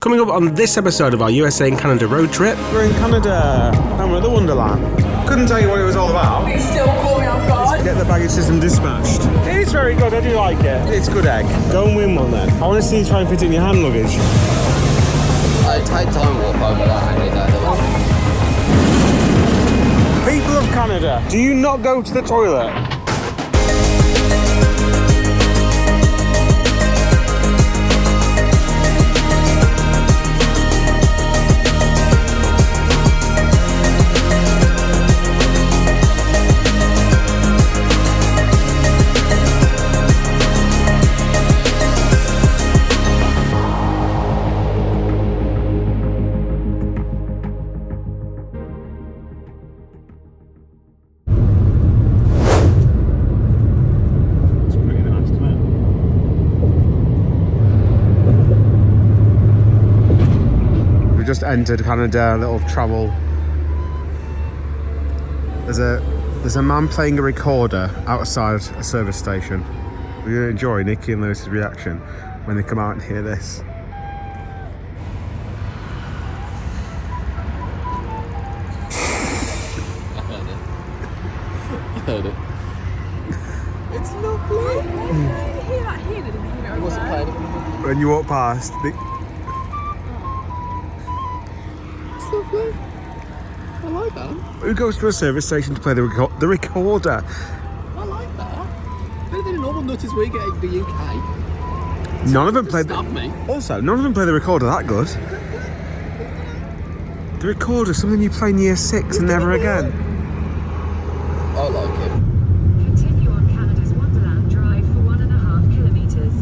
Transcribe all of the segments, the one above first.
Coming up on this episode of our USA and Canada road trip. We're in Canada and we're at the Wonderland. Couldn't tell you what it was all about. It still caught me off guard. Get the baggage system dispatched. It is very good, I do like it. It's good egg. Go and win one then. I want to see you try and fit it in your hand luggage. I take time walk over that any day. People of Canada, do you not go to the toilet? Just entered Canada, a little travel. There's a man playing a recorder outside a service station. We're gonna enjoy Nickie and Lewis's reaction when they come out and hear this. I heard it. It's lovely. I didn't hear that here, I didn't hear it. It wasn't playing. When you walk past, Lovely. I like that. who goes to a service station to play the recorder? I like that. Better than a normal nutties we get in the UK. None of them play me. Also, none of them play the recorder that good. The recorder, something you play in year 6 and never again. I like it. Continue on Canada's Wonderland Drive for 1.5 kilometres.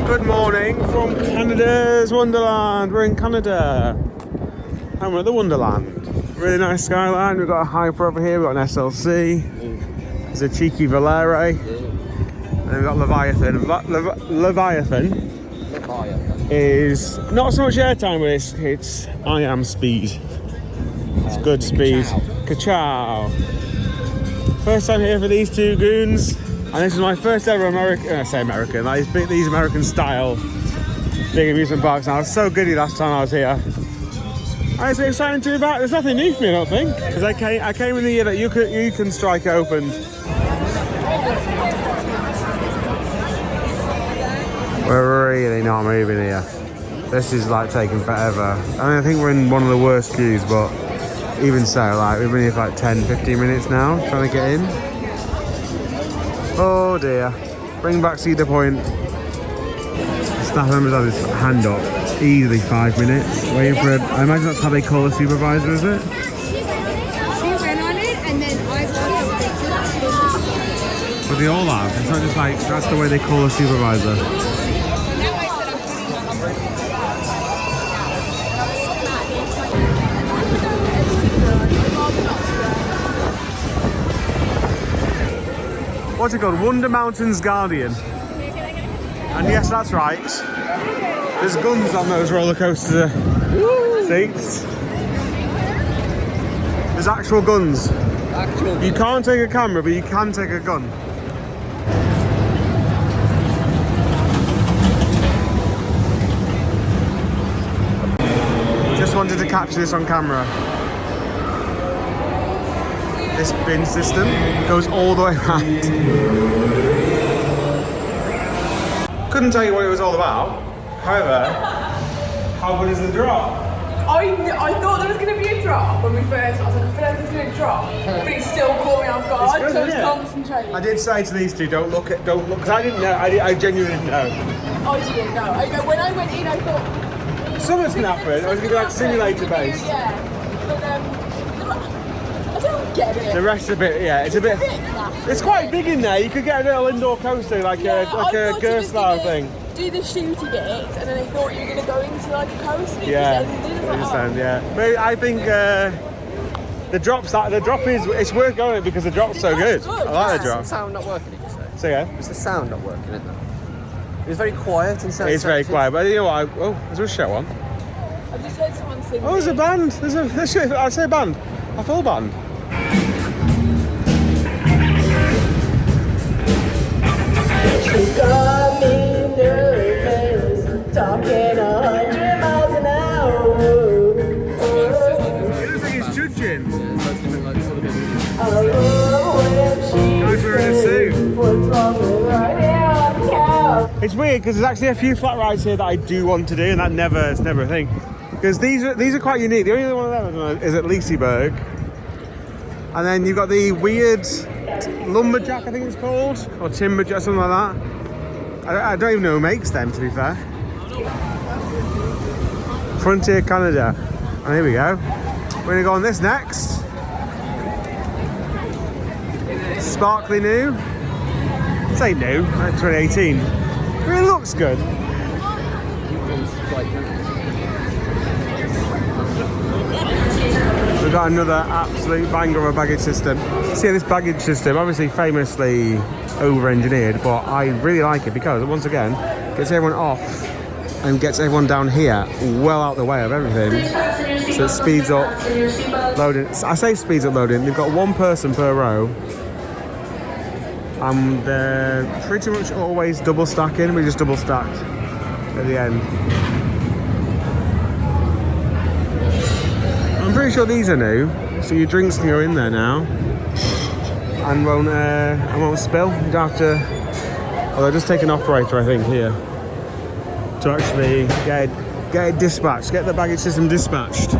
Good morning from Canada's Wonderland. We're in Canada and we're at the Wonderland. Really nice skyline. We've got a Hyper over here, we've got an SLC. There's a cheeky Valere. And we've got Leviathan. Leviathan is not so much airtime with this, it's I am speed. It's good speed. Ka-chow. First time here for these two goons. And this is my first ever American, like these American style big amusement parks. And I was so giddy last time I was here. And it's exciting to be back. There's nothing new for me, I don't think. Because I came in the year that you can strike opened. We're really not moving here. This is like taking forever. I mean, I think we're in one of the worst queues, but even so, like we've been here for like 10-15 minutes now trying to get in. Oh dear. Bring back Cedar Point. Staff members have his hand up. Easily 5 minutes. Waiting for I imagine that's how they call a supervisor, is it? She went on it and then I got it. But they all have. It's not just like, that's the way they call a supervisor. What's it called? Wonder Mountain's Guardian. And yes, that's right. There's guns on those roller coaster seats. There's actual guns. You can't take a camera, but you can take a gun. Just wanted to capture this on camera. This bin system goes all the way around. Couldn't tell you what it was all about. However, how good is the drop? I thought there was going to be a drop when we first. I was like, I feel like there's going to be a drop, but it still caught me off guard. Good, So I was isn't it? concentrating. I did say to these two, don't look, because I didn't know. I genuinely didn't know. I didn't know. When I went in, I thought Something's gonna happen. I was gonna be like simulator based. Yeah, but I don't get it. The rest of it, yeah, it's a bit. It's quite big in there. You could get a little indoor coaster, like a Gerstlau thing. Do the shooty bit, and then I thought you were going to go into like a coaster. Yeah, I understand. Yeah, but I think the drop is it's worth going because the drop's so good. I like the drop. Is the sound not working, did you say? So yeah, Is the sound not working, isn't it? It was very quiet and sound. it's very quiet. But you know what? There's a show on. I've just heard someone sing. Oh, there's a band. I'd say a band, a full band. She got me nervous. It looks like he's judging. Guys, we're in a suit. It's weird because there's actually a few flat rides here that I do want to do, and it's never a thing. Because these are quite unique. The only other one of them is at Liseberg. And then you've got the weird lumberjack, I think it's called, or timberjack, something like that. I don't even know who makes them, to be fair. Frontier Canada. And here we go. We're gonna go on this next. Sparkly new. Say new, 2018. It really looks good. We've got another absolute banger of a baggage system. See, this baggage system, obviously famously over-engineered, but I really like it because, once again, gets everyone off and gets everyone down here well out the way of everything. So it speeds up loading. I say speeds up loading. They've got one person per row. And they're pretty much always double stacking. We just double stacked at the end. I'm pretty sure these are new, so your drinks can go in there now and won't spill. You don't have to. Although just take an operator, I think, here to actually get it dispatched, get the baggage system dispatched.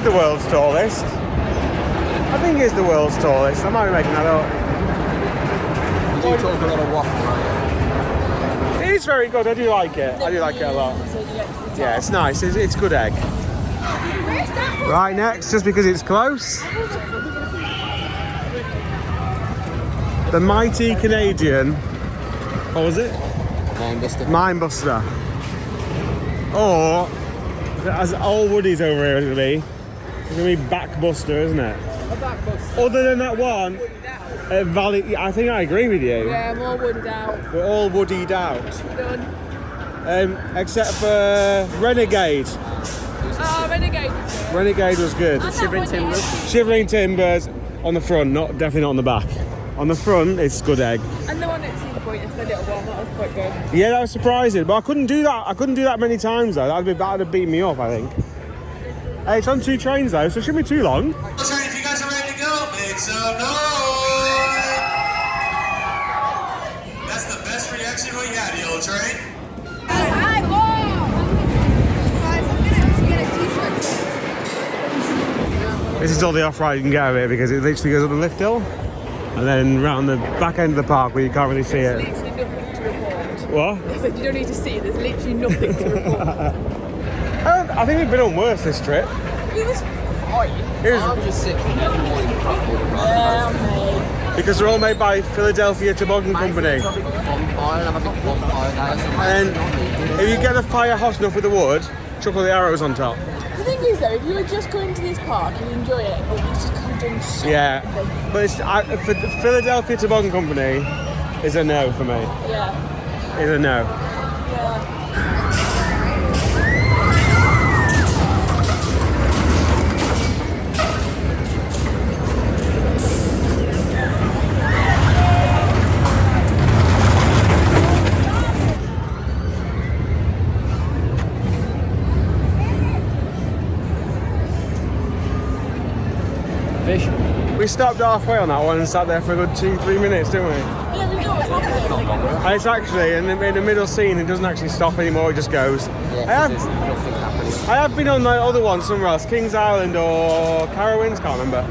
The world's tallest. I think it's the world's tallest. I might be making that up. You do talk a lot of waffle, right? It is very good. I do like it. I do like it a lot. Yeah, it's nice. It's good egg. Right, next, just because it's close, the mighty Canadian. What was it? Minebuster. Or, as old Woody's over here, it'll be. It's going to be Backbuster, isn't it? A backbuster. Other than that one, Valley. I think I agree with you. Yeah, I'm all wooded out. We're all woodied out. Done. Except for Renegade. Oh, Renegade. Renegade was good. Shivering Timbers. Shivering Timbers on the front, definitely not on the back. On the front, it's good egg. And the one at Cedar Point, it's the little one. That was quite good. Yeah, that was surprising, but I couldn't do that. I couldn't do that many times though. That'd have beaten me up, I think. Hey, it's on 2 trains though, so it shouldn't be too long. Train, if you guys are ready to go, make some noise. That's the best reaction we had, Yellow Train. This is all the off-ride you can get out of it because it literally goes up the lift hill and then round the back end of the park where you can't really see it. There's literally nothing to report. What? I said you don't need to see it. There's literally nothing to report. I think we've been on worse this trip. It was fine. I'm just sick from everyone Yeah, mate. Because they're all made by Philadelphia Toboggan Company. And if you get the fire hot enough with the wood, chuck all the arrows on top. The thing is though, if you were just going to this park and enjoy it, but you just could have done so Yeah, but it's, for the Philadelphia Toboggan Company is a no for me. Yeah. Is a no. Yeah. We stopped halfway on that one and sat there for a good 2-3 minutes, didn't we? Yeah, we know what's happening. And it's actually, in the middle scene, it doesn't actually stop anymore, it just goes. Yeah, there's nothing happening. I have been on the other one somewhere else, Kings Island or Carowinds, can't remember.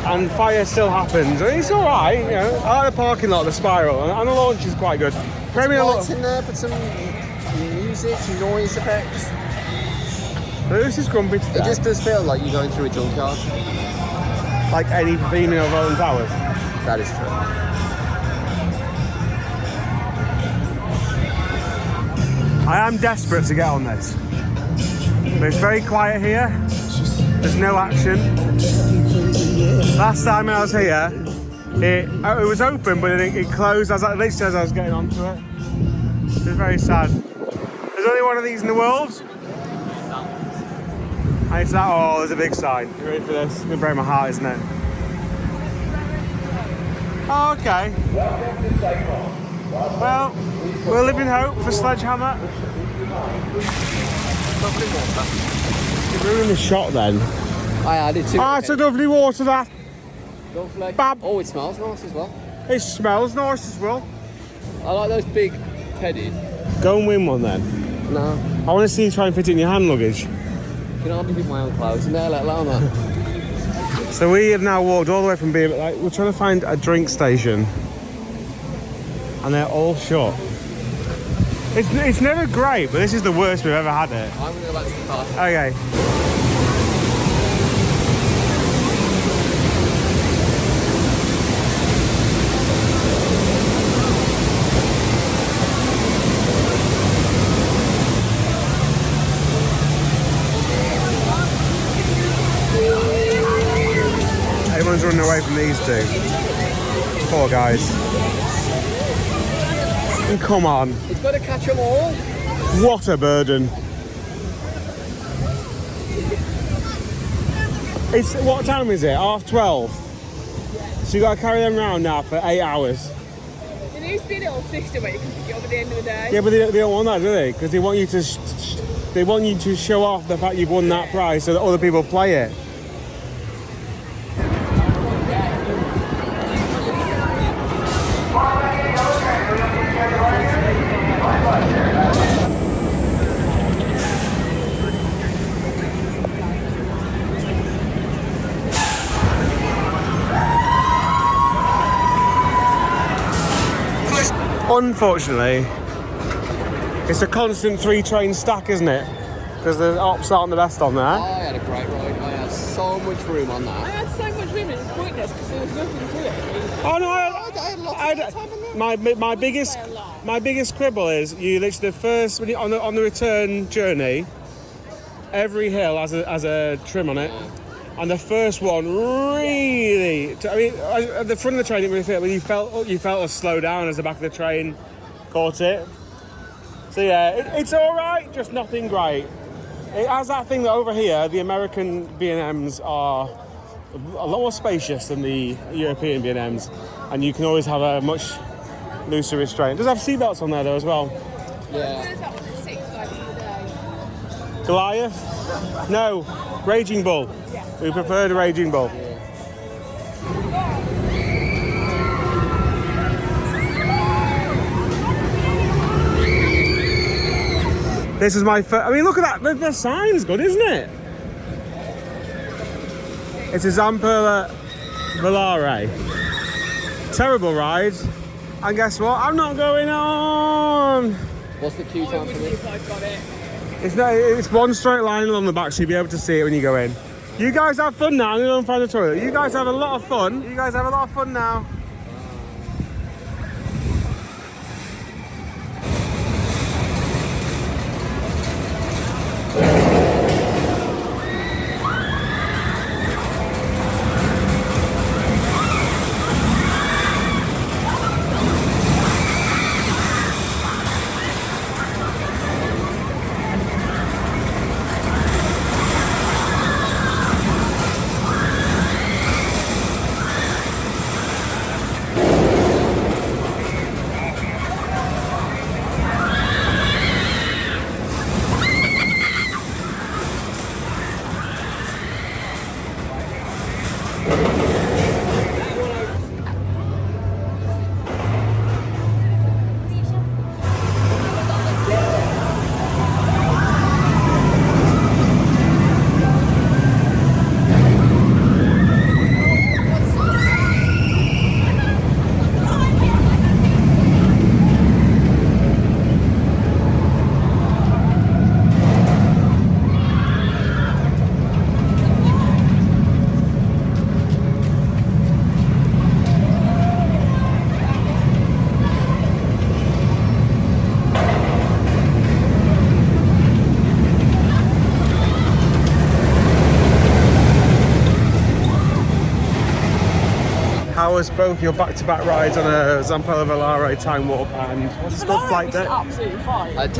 and fire still happens. And it's all right, you know. I like the parking lot, the spiral, and the launch is quite good. Premier Lights in there, put some music, some noise effects. This is grumpy today. It just does feel like you're going through a junkyard. Like any female Rolling Towers. That is true. I am desperate to get on this. But it's very quiet here. There's no action. Last time I was here, it was open, but it closed literally as I was getting onto it. It's very sad. There's only one of these in the world. And it's that, oh, there's a big sign. You ready for this? It's gonna break my heart, isn't it? Oh, okay. Well, we'll live in hope for Sledgehammer. You ruined the shot then. I added to Ah, it's a lovely water that. Lovely. Bab. Oh, it smells nice as well. It smells nice as well. I like those big teddies. Go and win one then. No, I want to see you try and fit it in your hand luggage. you can hardly fit my own clothes in there, let alone that. So we have now walked all the way from being like we're trying to find a drink station, and they're all shut. It's never great, but this is the worst we've ever had it. I'm going to go back to the car. Okay. Everyone's running away from these two. Poor guys. And come on. It's got to catch them all. What a burden. It's, what time is it? 12:30. So you got to carry them around now for 8 hours. There needs to be a little system where you can pick it up at the end of the day. Yeah, but they don't want that, do they? Because they want you to show off the fact you've won that prize so that other people play it. Unfortunately, it's a constant 3-train stack, isn't it? Because the ops aren't the best on there. I had a great ride. I had so much room on I that. had so much room and it's pointless because there was nothing to it. Oh no! I had lots of time on there. My biggest quibble is you literally the first when you, on the return journey, every hill has a trim on it. And the first one really, at the front of the train, it really felt. When you felt us slow down as the back of the train caught it. So yeah, it's all right, just nothing great. It has that thing that over here, the American B&Ms are a lot more spacious than the European B&Ms, and you can always have a much looser restraint. It does have seatbelts on there though as well. Yeah. That was at 6 like the other day. Goliath? No, Raging Bull. We prefer the Raging Bull. This is my first. I mean, look at that. The sign's good, isn't it? It's a Zamperla Volare. Terrible ride. And guess what? I'm not going on. What's the queue time for this? I've got it. It's one straight line along the back, so you'll be able to see it when you go in. You guys have fun now. I'm going to find the toilet. You guys have a lot of fun. You guys have a lot of fun now. us both your back-to-back rides on a Zampella Volare time warp and what's it called, flight deck. Absolutely fine. I'd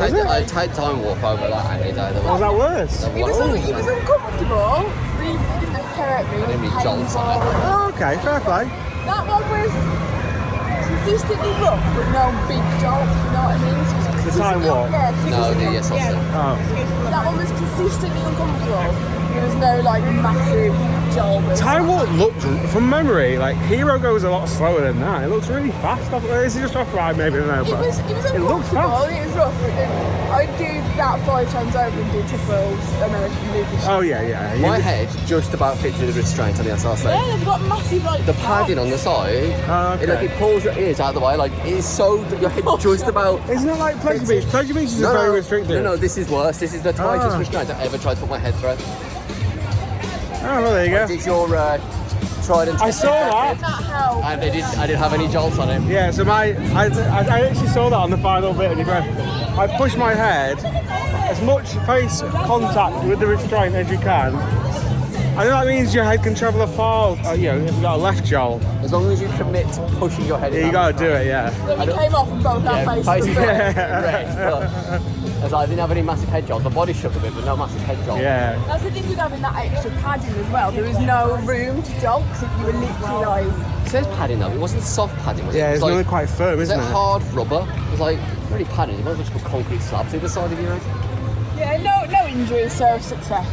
take time warp over that any day. Was that worse? It was uncomfortable. But it didn't hurt me. I didn't need jolts on it. Oh, okay, fair play. That one was consistently rough, but no big jolts, you know what I mean? So it was The time warp? Yeah, No, the yes, yeah. Oh. That one was consistently uncomfortable. There was no like massive jolt. Time warp looked, from memory, like Hero goes a lot slower than that. It looks really fast. Is it just off ride maybe? I don't know. It But was it looked uncomfortable, fast. it was rough, but then I'd do that 5 times over and do triple American loop. Oh yeah. My head just about fits through the restraint on the SRC. Yeah, they've got massive like The padding on the side, Oh, okay. it pulls your ears out of the way. Like it's so your head just about. Isn't it like Pleasure Beach? Pleasure Beach is very restrictive. No, this is worse. This is the tightest restraint I've ever tried to put my head through. Oh, well, there you go. Did your tried and I saw that. that help. And I didn't have any jolts on it. Yeah, so I actually saw that on the final bit of the breath. I pushed my head as much face contact with the restraint as you can. I know that means your head can travel a far, if you've got a left jolt. As long as you commit to pushing your head. Yeah, you gotta do it, yeah. Then we came off and both our faces. Faces were red, as I didn't have any massive head jolts. My body shook a bit, but no massive head jolts. Yeah. That's the thing with having that extra padding as well. There was no room to jolt because you were literally like. It says padding though. It wasn't soft padding, was it? Yeah, It it's was really quite firm, was isn't it? it? Hard rubber. It was like really padding. You might as well just put concrete slabs either side of your head. Yeah, no injuries, so success.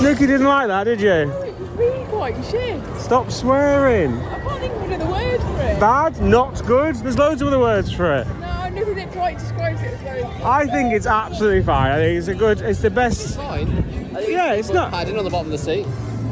Nickie didn't like that, did you? It was really quite shit. Stop swearing. I can't think of another word for it. Bad, not good. There's loads of other words for it. No, nothing that quite describes it as very. I think it's absolutely fine. I think it's the best. Fine. I think Yeah, it's not. padding on the bottom of the seat.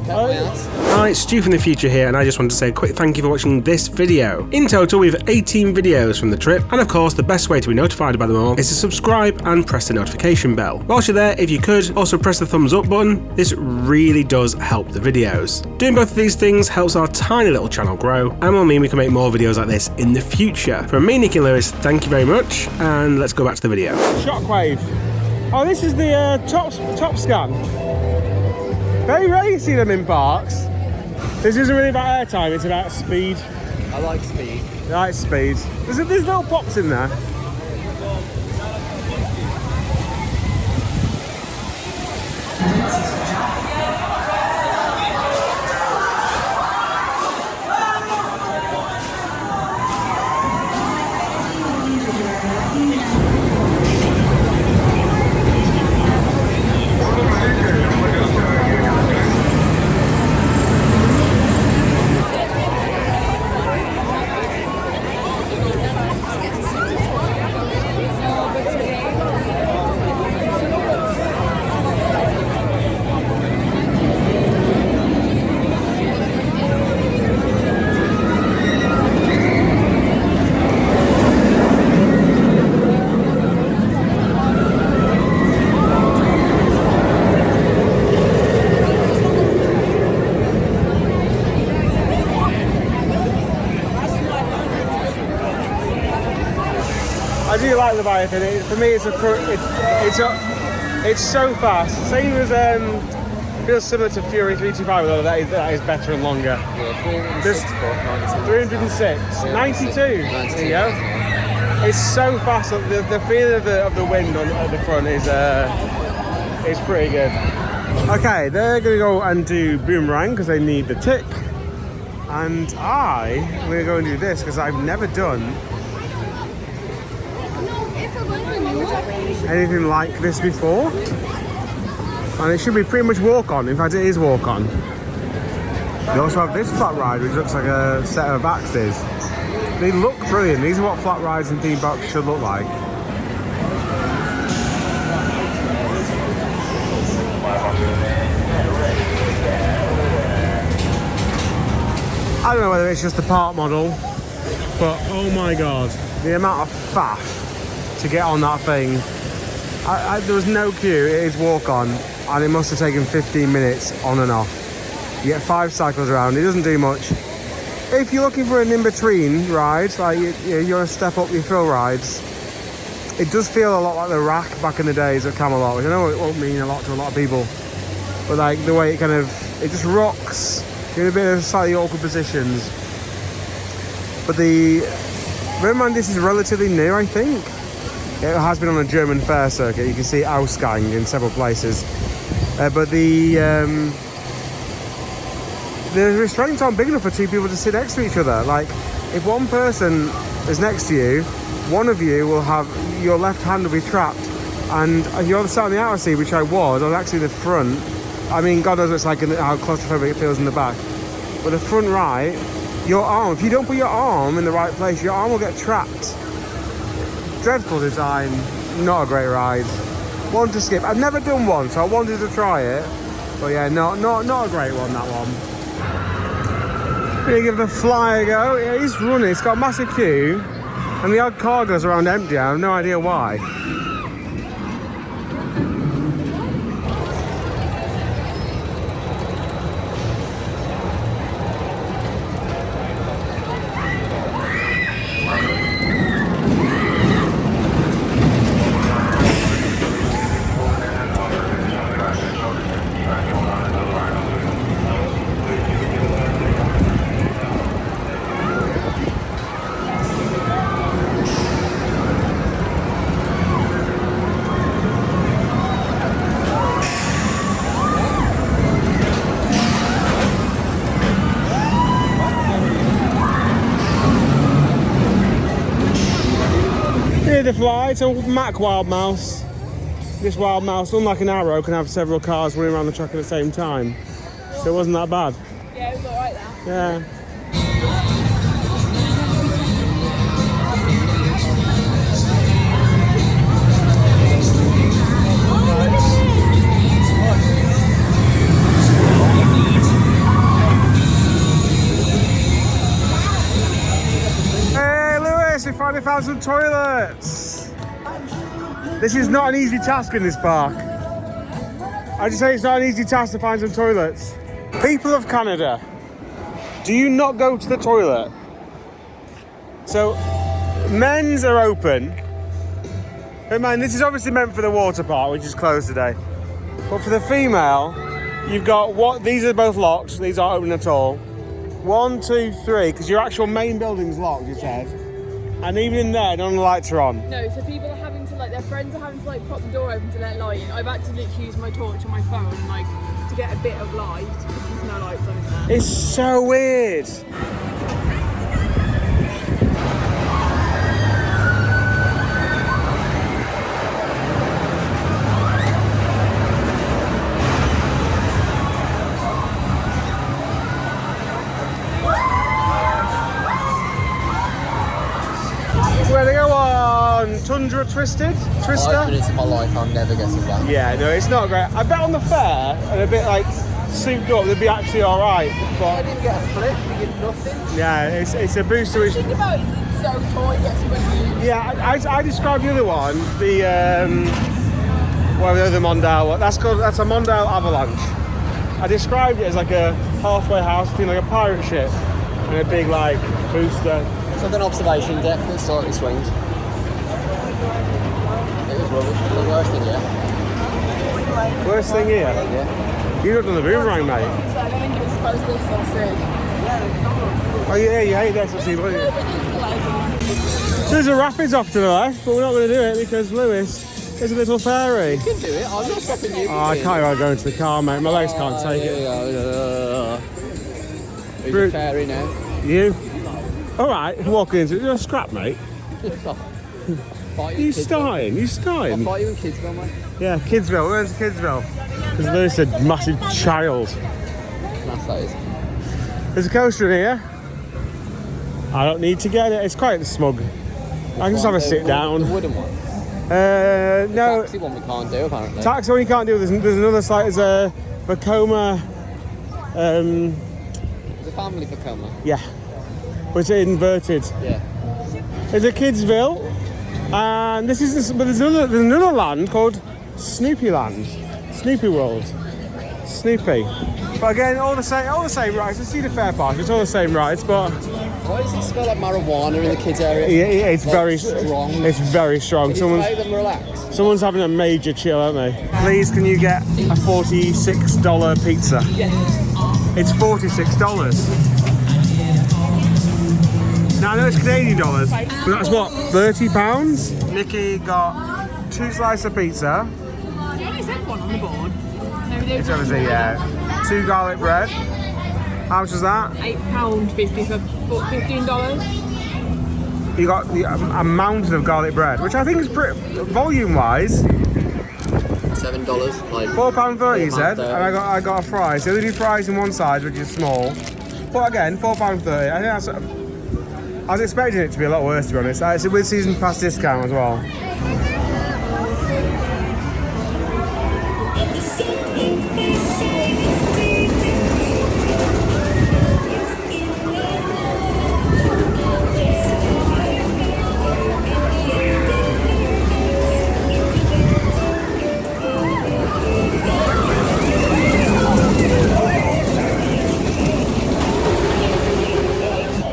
Hi, it's Stu from the future here, and I just wanted to say a quick thank you for watching this video. In total, we have 18 videos from the trip, and of course, the best way to be notified about them all is to subscribe and press the notification bell. Whilst you're there, if you could, also press the thumbs up button. This really does help the videos. Doing both of these things helps our tiny little channel grow, and will mean we can make more videos like this in the future. From me, Nickie and Lewis, thank you very much, and let's go back to the video. Shockwave. Oh, this is the top scan. Very rare you see them in parks. This isn't really about airtime, it's about speed. I like speed. I like speed. There's little pops in there. I do like the bike, and for me, it's so fast. Same as feels similar to Fury 325, although that is better and longer. Yeah, 306. 306, 92. There you go. It's so fast. The feeling of the wind at the front is pretty good. Okay, they're gonna go and do boomerang because they need the tick, and we're going to do this because I've never done anything like this before, and it should be pretty much walk on. In fact, it is walk on. They also have this flat ride, which looks like a set of Baxters. They look brilliant. These are what flat rides and theme parks should look like. I don't know whether it's just the park model, but oh my god, the amount of faff to get on that thing. There was no queue, it is walk on, and it must have taken 15 minutes on and off. You get 5 cycles around, it doesn't do much. If you're looking for an in-between ride, like you want to step up your thrill rides, it does feel a lot like the Rack back in the days at Camelot, which I know it won't mean a lot to a lot of people, but like the way it kind of, it just rocks. You're in a bit of slightly awkward positions. But bear in mind this is relatively new, I think. It has been on a German fair circuit. You can see Ausgang in several places. But the restraints aren't big enough for 2 people to sit next to each other. Like, if one person is next to you, one of you will have, your left hand will be trapped. And if you're sat on the outer seat, which I was actually the front. I mean, God knows what it's like and how claustrophobic it feels in the back. But the front right, your arm, if you don't put your arm in the right place, your arm will get trapped. Dreadful design, not a great ride. One to skip. I've never done one, so I wanted to try it. But yeah, not a great one, that one. Gonna give the Fly a go. Yeah, he's running, it's got a massive queue. And the odd car goes around empty, I have no idea why. The Fly, it's a Mack Wild Mouse. This Wild Mouse, unlike an Arrow, can have several cars running around the track at the same time. So it wasn't that bad. Yeah, it was alright that. Yeah. Hey Lewis, we finally found some toilets. This is not an easy task in this park. I just say it's not an easy task to find some toilets. People of Canada, do you not go to the toilet? So, men's are open. But man, this is obviously meant for the water park, which is closed today. But for the female, you've got what? These are both locked. These aren't open at all. 1, 2, 3, because your actual main building's locked, you said. And even in there, none of the lights are on. No, so people are having to, like, their friends are having to, like, pop the door open to let light in. I've had to literally use my torch on my phone, like, to get a bit of light, because there's no lights on in there. It's so weird. Where they go on Tundra Twister? 5 minutes of my life, I'm never getting back. Yeah, no, it's not great. I bet on the fair and a bit like souped up, they'd be actually all right. I But didn't get a flip, you get nothing. yeah, it's a booster. The thing about it is it's so tall, it gets really... Yeah, I described the other one, the the Mondale. That's a Mondale Avalanche. I described it as like a halfway house between like a pirate ship and a big like booster. It's like an observation deck that slightly swings. It was rubbish. The worst thing yet. Worst thing here. Yeah. You've not done the boomerang, mate. So I don't think it was supposed to be so soon. Oh yeah, you hate this, don't you? So there's a rapids off to the left, but we're not going to do it because Lewis is a little fairy. You can do it. I'm not stopping you. Oh, I can't even go into the car, mate. My legs can't take it. Who's Brute. a fairy now? You? Alright, walking into it. You're a scrap, mate. You starting? You I'll starting? fight you in Kidsville, mate. Yeah, Kidsville. Where's Kidsville? Because Lewis is a massive child. That's that is. There's a coaster in here. I don't need to get it. It's quite smug. I can just have a sit down. The wooden one. No. Taxi one we can't do, apparently. Taxi one you can't do. There's another site. There's a Vekoma. There's the family for coming. Yeah. But it's inverted. Yeah. There's a Kidsville, and this is, but there's another land called Snoopy Land, Snoopy World, Snoopy. But again, all the same rides. It's Cedar Fair Park. It's all the same rides, but Why does it smell like marijuana in the kids area? yeah, it's Like very strong. It's very strong. Can you make them relax? Someone's having a major chill, aren't they? Please, can you get a $46 pizza? Yes. It's $46. Now I know it's Canadian dollars, but that's what, £30? Nickie got 2 slices of pizza. You only said one on the board. No, It's obviously, 2 garlic bread. How much was that? £8.50 for $15. You got a mountain of garlic bread, which I think is pretty, volume-wise, $7, like £4.30 you said, £4.30. and I got a fry. So they do fries in one size, which is small. But again, £4.30. I think that's. I was expecting it to be a lot worse, to be honest. It's a with season pass discount as well.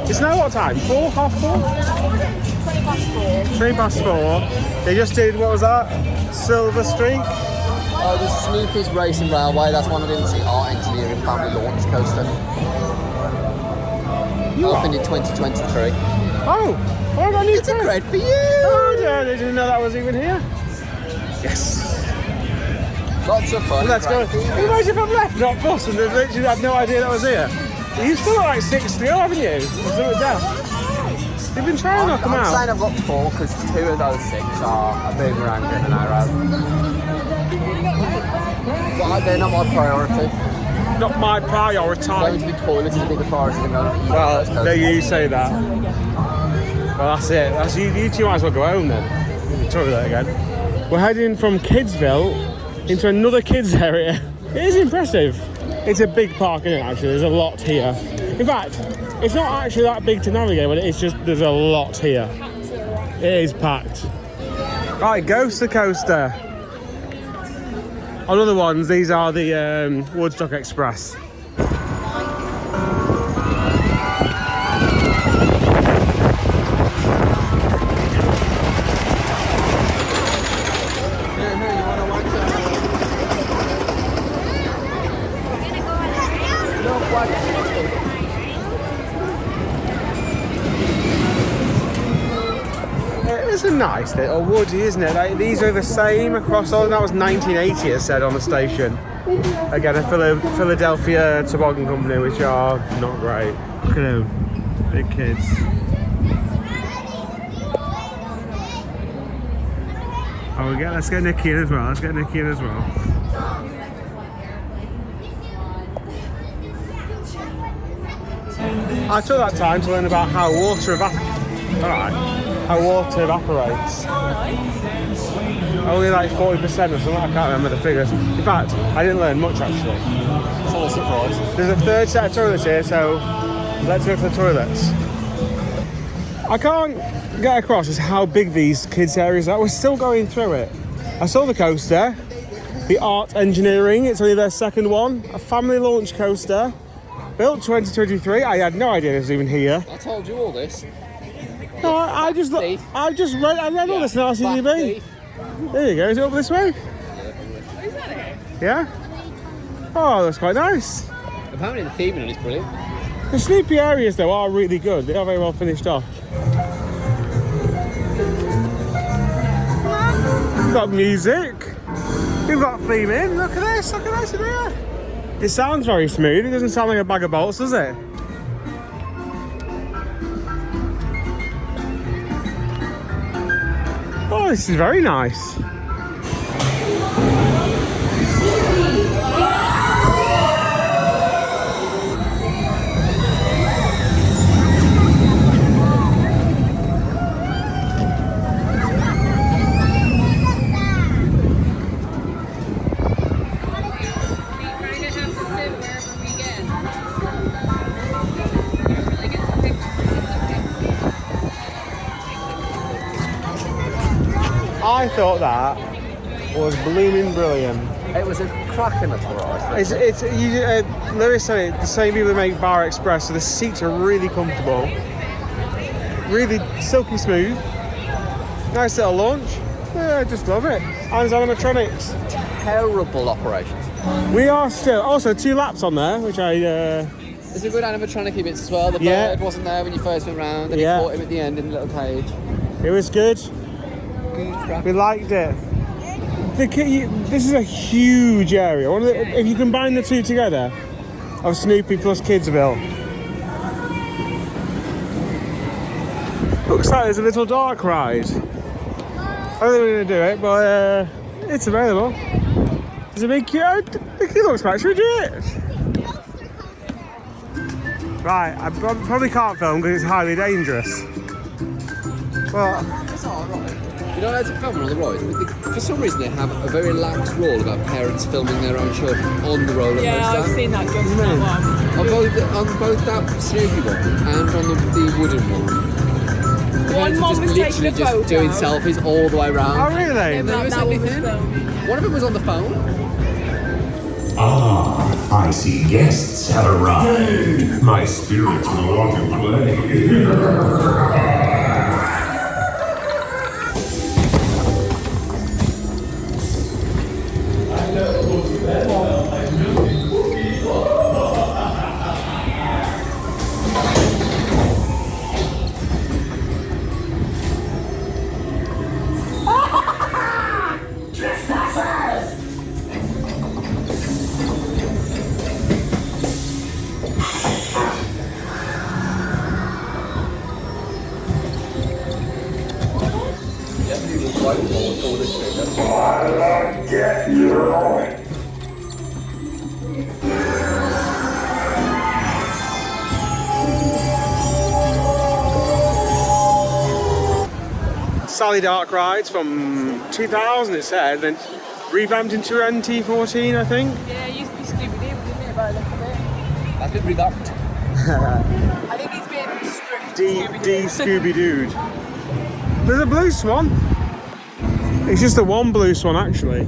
It's now what time? 4? Half 4? 20 past 4. They just did, what was that? Silver Streak? Oh, the Snoopy's Racing Railway, that's one I didn't see. Art Engineering Family Launch Coaster. Opened in 2023. Oh, well done, you. It's a credit for you! Oh, I didn't know that was even here. Yes. Lots of fun. Let's go. Great. Can you imagine if I'm left, not bus, and they literally had no idea that was here? You've still got like 6 to go, haven't you? You've been trying to knock them I'm out. saying I've got 4 because 2 of those 6 are a boomerang and an arrow. But they're not my priority. Not my priority. Going to the toilet is a bigger priority than going to eat. Well, there you say that. Well, that's it. You two might as well go home then. The toilet again. We're heading from Kidsville into another kids area. It is impressive. It's a big park, isn't it, actually? There's a lot here. In fact, it's not actually that big to navigate, but it's just, there's a lot here. It is packed. Right, Ghoster Coaster. On other ones, these are the Woodstock Express. It's a nice little woody, isn't it? Like, these are the same across all. That was 1980, it said on the station. Again, a Philadelphia toboggan company, which are not great. Look at them, big kids. Oh, let's get Nickie in as well. Let's get Nickie in as well. I took that time to learn about how water evaporates. Alright. How water evaporates. Only like 40% or something, I can't remember the figures. In fact, I didn't learn much actually. It's all a surprise. There's a third set of toilets here, so let's go to the toilets. I can't get across just how big these kids areas are. We're still going through it. I saw the coaster, the Art Engineering, it's only their second one. A family launch coaster, built 2023. I had no idea it was even here. I told you all this. No, I read all this in RCTV. There you go, is it up this way? Yeah? Oh, that's quite nice. Apparently the theming on it's brilliant. The Snoopy areas though are really good. They are very well finished off. We've got music. We've got theming. Look at this in here. It sounds very smooth. It doesn't sound like a bag of bolts, does it? Oh, this is very nice. I thought that was blooming brilliant. It was a cracking little ride. Lewis said it, the same people who make Bar Express, so the seats are really comfortable, really silky smooth, nice little launch. Yeah, I just love it. And animatronics. Terrible operations. We are still also 2 laps on there, which I. There's a good animatronic bits as well. The Yeah. bird wasn't there when you first went round, and Yeah. you caught him at the end in the little cage. It was good. Good crack. We liked it. This is a huge area. If you combine the two together, of Snoopy plus Kidsville, looks like there's a little dark ride. I don't think we're going to do it, but it's available. There's a big queue. The queue looks quite. Should we do it? Right, I probably can't film because it's highly dangerous. But It's alright. You don't have to film on the rides, but for some reason they have a very lax rule about parents filming their own children on the roller coaster. Yeah, I've seen that just that one. On both that Snoopy one and on the wooden one. One mom was taking a photo. Just doing selfies all the way around. oh really? Yeah, Never that said one was anything. filmed. One of them was on the phone. Ah, I see guests have arrived. My spirits will want to play. Get you. Sally Dark rides from 2000 it said, then revamped into NT14 I think. Yeah, it used to be Scooby-Doo, didn't it, by the look of it? That's been revamped. I think he's been stripped to D Scooby-Doo. Scooby-Doo. There's a blue swan. It's just the one blue swan actually.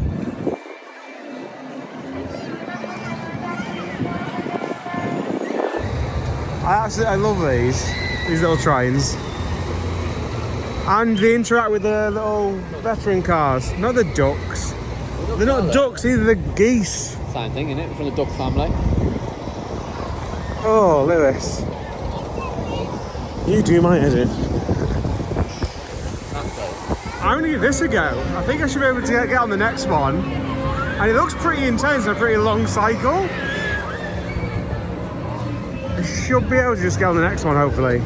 I love these little trains. And they interact with the little veteran cars, not the ducks. They're not ducks, either the geese. Same thing, isn't it? From the duck family. Oh, Lewis. You do my head in. I'm going to give this a go. I think I should be able to get on the next one. And it looks pretty intense, a pretty long cycle. I should be able to just get on the next one, hopefully.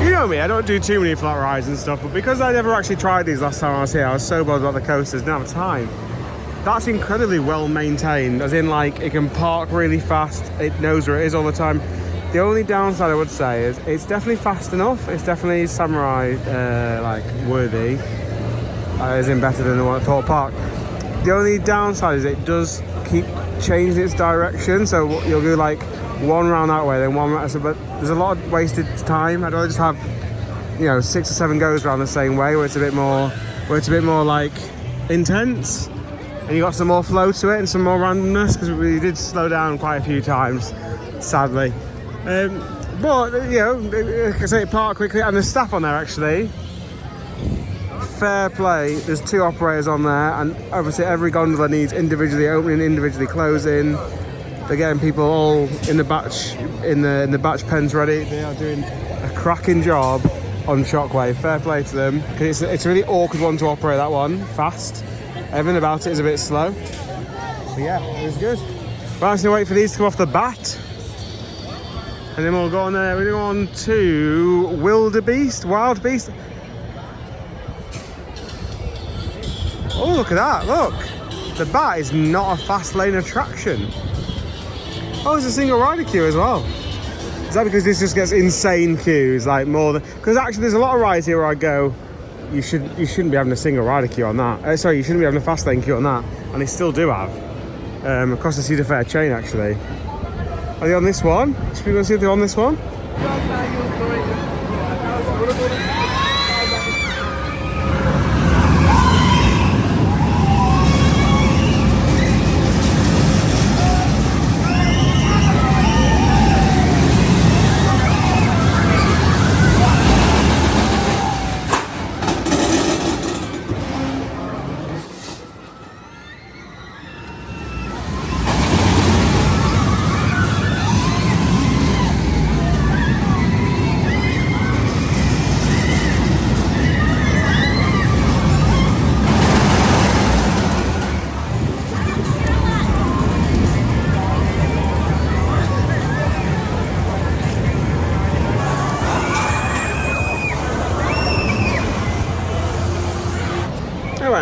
You know me, I don't do too many flat rides and stuff, but because I never actually tried these last time I was here, I was so bothered about the coasters, didn't have time. That's incredibly well maintained, as in like it can park really fast, it knows where it is all the time. The only downside I would say is it's definitely fast enough, it's definitely samurai like worthy, as in better than the one at Thorpe Park. The only downside is it does keep changing its direction, so you'll do like one round that way, then one round, but there's a lot of wasted time. I'd rather just have, 6 or 7 goes around the same way, where it's a bit more like intense, and you got some more flow to it and some more randomness, because we did slow down quite a few times, sadly. But like I say, it parked quickly, and there's staff on there actually. Fair play. There's 2 operators on there, and obviously every gondola needs individually opening, individually closing. They're getting people all in the batch batch pens ready. They are doing a cracking job on Shockwave. Fair play to them, because it's a really awkward one to operate, that one. Fast. Everything about it is a bit slow. But yeah, it was good. But I'm just gonna wait for these to come off the bat, and then we'll go on there. We're going on to Wild Beast. Oh, look at that! Look, the bat is not a fast lane attraction. Oh, there's a single rider queue as well. Is that because this just gets insane queues, like more than... Because actually there's a lot of rides here where I go, you shouldn't be having a single rider queue on that. Sorry, you shouldn't be having a fast lane queue on that, and they still do have. Across the Cedar Fair chain, actually. Are they on this one? Should we go see if they're on this one?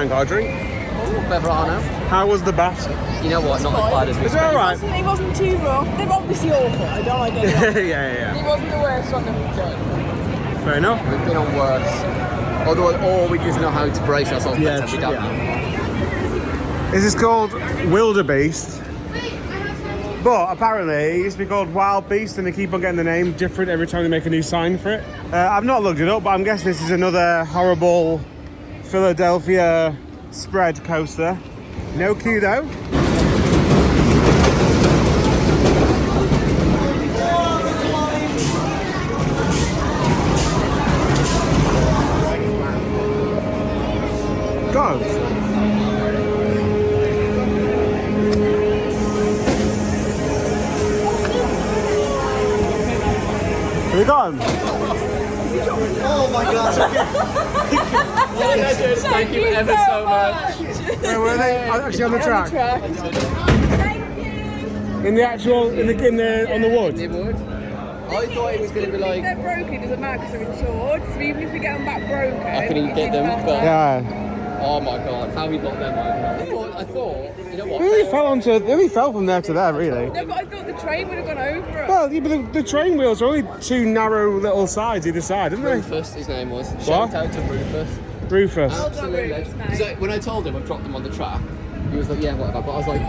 Got a drink. Oh, Beverano. How was the bath? You know what? Not as bad as we Is it alright? It wasn't too rough. They're obviously awful. I don't like it. yeah. It wasn't the worst one that we've done. Fair enough. We've been on worse. Or we just know how to brace ourselves better. We don't know. This is called Wildebeest. But apparently it used to be called Wild Beast, and they keep on getting the name different every time they make a new sign for it. I've not looked it up, but I'm guessing this is another horrible Philadelphia spread coaster. No queue though. Go. Have we got him? Oh my gosh. Thank you ever so much. Where were they? Actually on the track. Thank you. In the actual, on the wood. It would. I thought it was going to be like. If they're broken, it doesn't matter because they're insured. So even if we get them back broken, I can even get them, but Yeah. oh my god, how we got them? I thought, you know what? They only fell from there to there, really. no, but I thought the train would have gone over it. Well, yeah, but the train wheels are only two narrow little sides either side, aren't they? Rufus, his name was. Shout out to Rufus. Rufus. Absolutely. So when I told him I dropped them on the track, he was like, yeah, whatever. But I was like,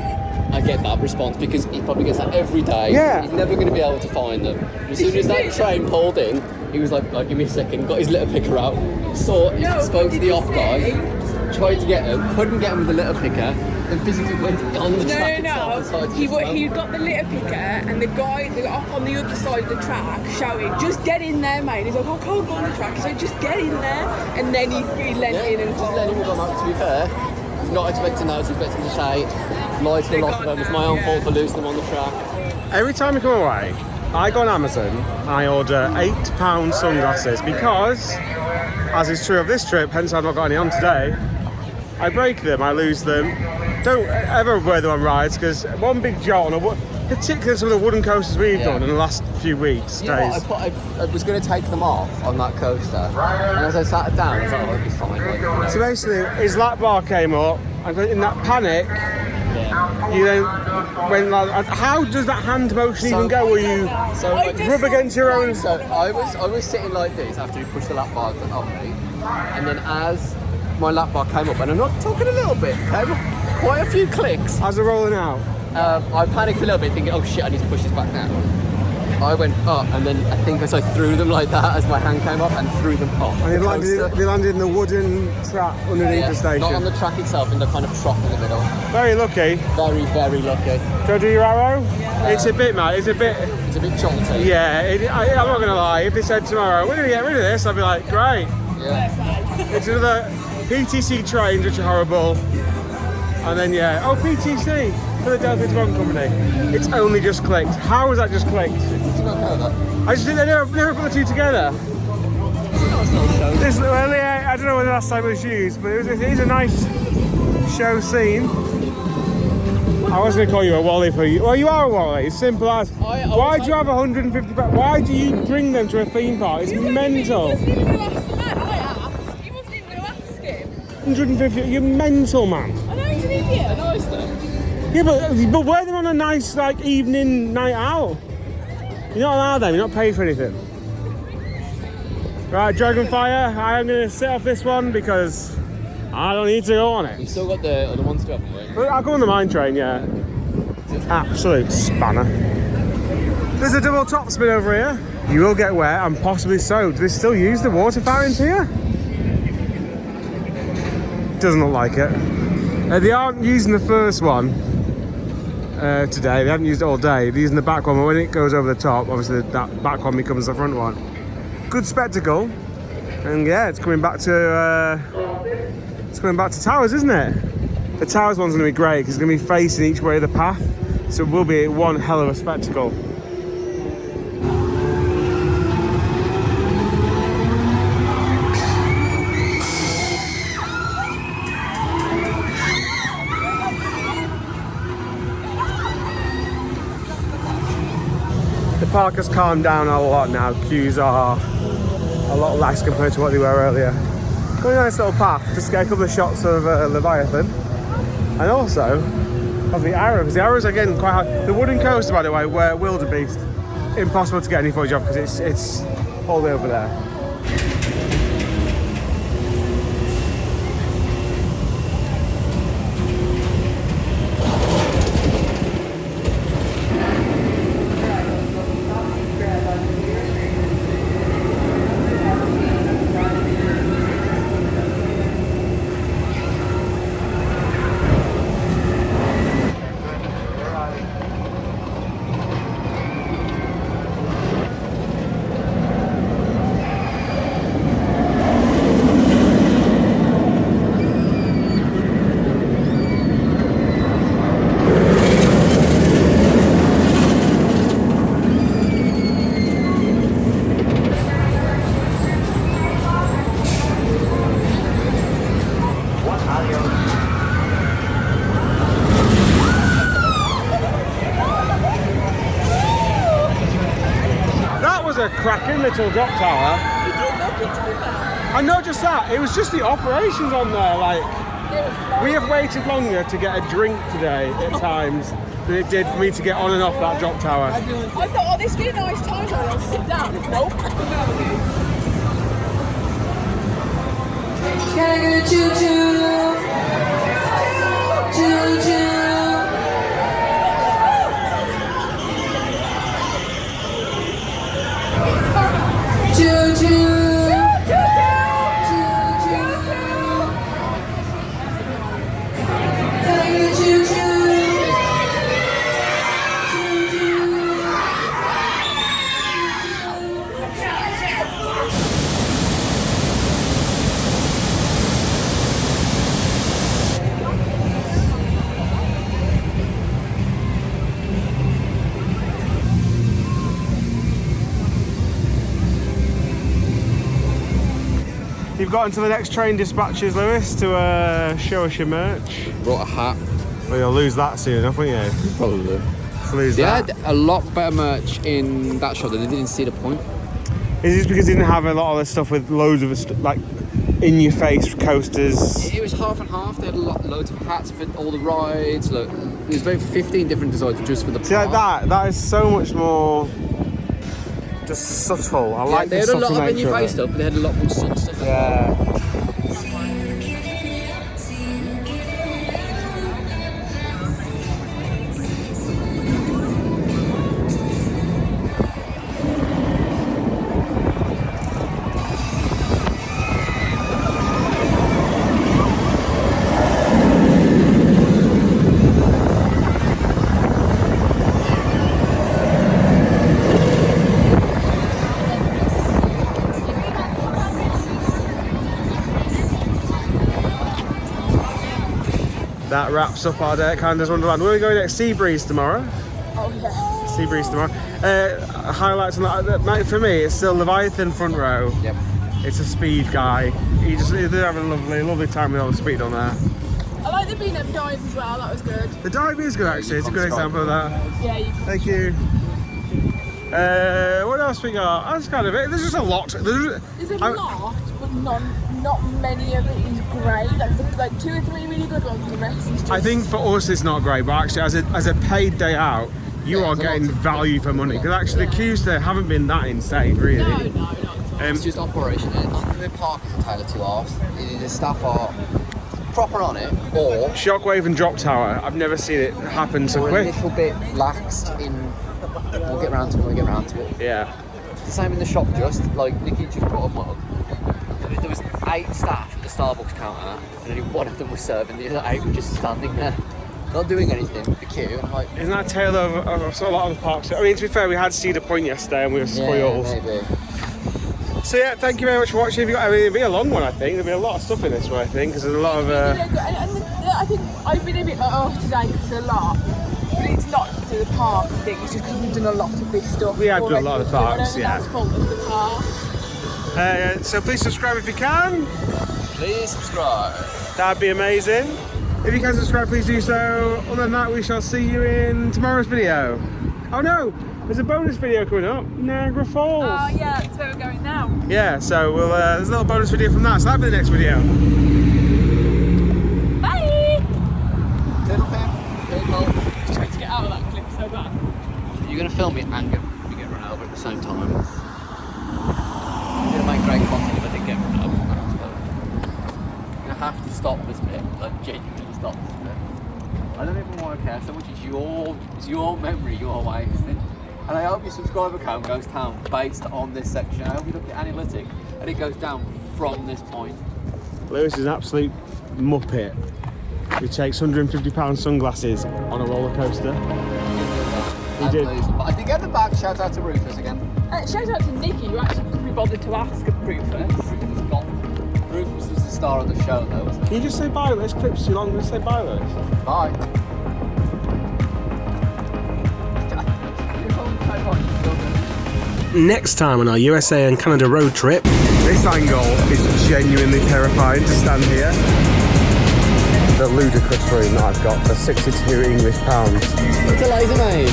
I get that response because he probably gets that every day. Yeah. He's never going to be able to find them. As soon as that train pulled in, he was like, give me a second, got his litter picker out, spoke to the off guy, tried to get them, couldn't get them with the litter picker, and physically went on the track itself. He got the litter picker and the guy on the other side of the track shouting, just get in there, mate. He's like, I can't go on the track. He's like, just get in there. And then he leant in and just let him come out, to be fair. I was not expecting that, I was expecting to say, lies for loss of them, it's my own fault for losing them on the track. Every time we come away, I go on Amazon and I order £8 sunglasses because, as is true of this trip, hence I've not got any on today, I break them, I lose them. Don't ever wear them on rides because one big jolt, particularly some of the wooden coasters we've done in the last few weeks, You know what, I was going to take them off on that coaster, and as I sat down, I was like, oh, it'll be fine. So basically, his lap bar came up, and in that panic, you then went like, how does that hand motion even go? Will you rub against your own? So I was sitting like this after he pushed the lap bar on me, and then as my lap bar came up, and I'm not talking a little bit, came up quite a few clicks. As they're rolling out. I panicked a little bit, thinking, oh shit, I need to push this back now. I went up, and then I think as I threw them like that, as my hand came up, and threw them off. And they landed in the wooden trap underneath the station. Not on the track itself, in the kind of trough in the middle. Very lucky. Very, very lucky. Go do your arrow? Yeah. It's a bit, mate. It's a bit jolty. Yeah, I'm not going to lie. If they said tomorrow, we're going to get rid of this, I'd be like, great. Yeah. It's another PTC trains, which are horrible. And then, PTC. Philadelphia Tobacco Company. It's only just clicked. How was that just clicked? Did you not know that? I just didn't never put the two together. I don't know when the last time it was used, but it is a nice show scene. I was going to call you a Wally for you. Well, you are a Wally. It's simple as. Why do you have 150? Why do you bring them to a theme park? It's mental. He wasn't even going to ask the man. I asked. He wasn't even going to ask him. 150. You're mental, man. I know he's an idiot. I know it's them. Yeah, but wear them on a nice evening night out. You're not allowed them. You're not paid for anything. Right, Dragonfire, I am going to sit off this one because I don't need to go on it. You've still got the other ones to haven't we? I'll go on the mine train, yeah. Absolute spanner. There's a double top spin over here. You will get wet and possibly soaked. Do they still use the water fountains here? Doesn't look like it. They aren't using the first one today. They haven't used it all day. They're using the back one, but when it goes over the top, obviously that back one becomes the front one. Good spectacle. And yeah, it's coming back to Towers, isn't it? The Towers one's going to be great because it's going to be facing each way of the path, so it will be one hell of a spectacle. The park has calmed down a lot now. Queues are a lot less compared to what they were earlier. Going a nice little path, just get a couple of shots of Leviathan, and also of the arrow, because the arrows are getting quite high. The wooden coaster, by the way, were wildebeest. Impossible to get any footage of because it's all the way over there. A cracking little drop tower. And not just that, it was just the operations on there. Like, we have waited longer to get a drink today at times than it did for me to get on and off that drop tower. I thought, oh, this would be a nice time, so I'll sit down. Nope. Gotta go choo-choo, choo-choo. Choo-choo. You've got into the next train dispatches, Lewis, to show us your merch. Brought a hat. Well, you'll lose that soon enough, won't you? Probably. Lose they that. had a lot better merch in that shop than they didn't see the point. Is this because they didn't have a lot of the stuff with loads of like in-your-face coasters? It was half and half. They had loads of hats for all the rides. Look, there's about 15 different designs just for the park. See, like that is so much more just subtle. I like they the had a lot subtle of nature in-your-face stuff, but they had a lot more subtle stuff as well. That wraps up our day at Canada's Wonderland. We're going next Seabreeze tomorrow. Oh yeah. Seabreeze tomorrow. Highlights on that. For me, it's still Leviathan front row. Yep. It's a speed guy. They're having a lovely time with all the speed on there. I like the B&M dive as well. That was good. The dive is good actually. It's a good example of that. Yeah. Thank you. What else we got? That's kind of it. There's just a lot. There's a lot, but not many of it is great. Like 2 or 3 really good ones, the rest is just... I think for us it's not great, but actually as a paid day out, you are getting value for money. Because actually the queues there haven't been that insane, really. No, not at all. It's just operational. I think the park is a tale of two halves. Either the staff are proper on it, or Shockwave and drop tower. I've never seen it happen so a quick. little bit laxed in. We'll get round to it when we get round to it. Yeah. The same in the shop, just like Nickie just brought a mug. There was 8 staff at the Starbucks counter, and only one of them was serving. The other 8 were just standing there, not doing anything with the queue. And I'm like, Isn't that a tale of so a lot of the parks? I mean, to be fair, we had Cedar Point yesterday and we were spoiled. yeah, maybe. So yeah, thank you very much for watching. If you got, I mean, it'll be a long one, I think. There'll be a lot of stuff in this one, I think, because there's a lot of. And I think I've been a bit like, oh, today because it's a lot. But it's not to the park, I think. It's just because we've done a lot of this stuff. We have done a lot of parks, I don't think yeah. that's fault of the park. So please subscribe if you can. Please subscribe. That'd be amazing. If you can subscribe, please do so. Other than that, we shall see you in tomorrow's video. Oh no, there's a bonus video coming up, Niagara Falls. Oh yeah, that's where we're going now. Yeah, so we'll there's a little bonus video from that, so that'll be the next video. Bye! Little pimp. Just trying to get out of that clip so bad. You're going to film me and get run over at the same time. I'm going to make great content if I did get run over. I'm going to have to stop this bit, like genuinely stop this bit. I don't even want to care so much. It's your memory you're wasting. And I hope your subscriber count goes down based on this section. I hope you look at analytics and it goes down from this point. Lewis is an absolute muppet who takes £150 sunglasses on a roller coaster. He did. But I did get the back. Shout out to Rufus again. Shout out to Nickie, who actually couldn't be bothered to ask Rufus. Rufus was the star of the show though, wasn't Can you just say bye? This clip's too long. Just say bye, Lewis. he? Bye. Next time on our USA and Canada road trip, This angle is genuinely terrifying to stand here. The ludicrous room that I've got for £62 English. It's a laser maze.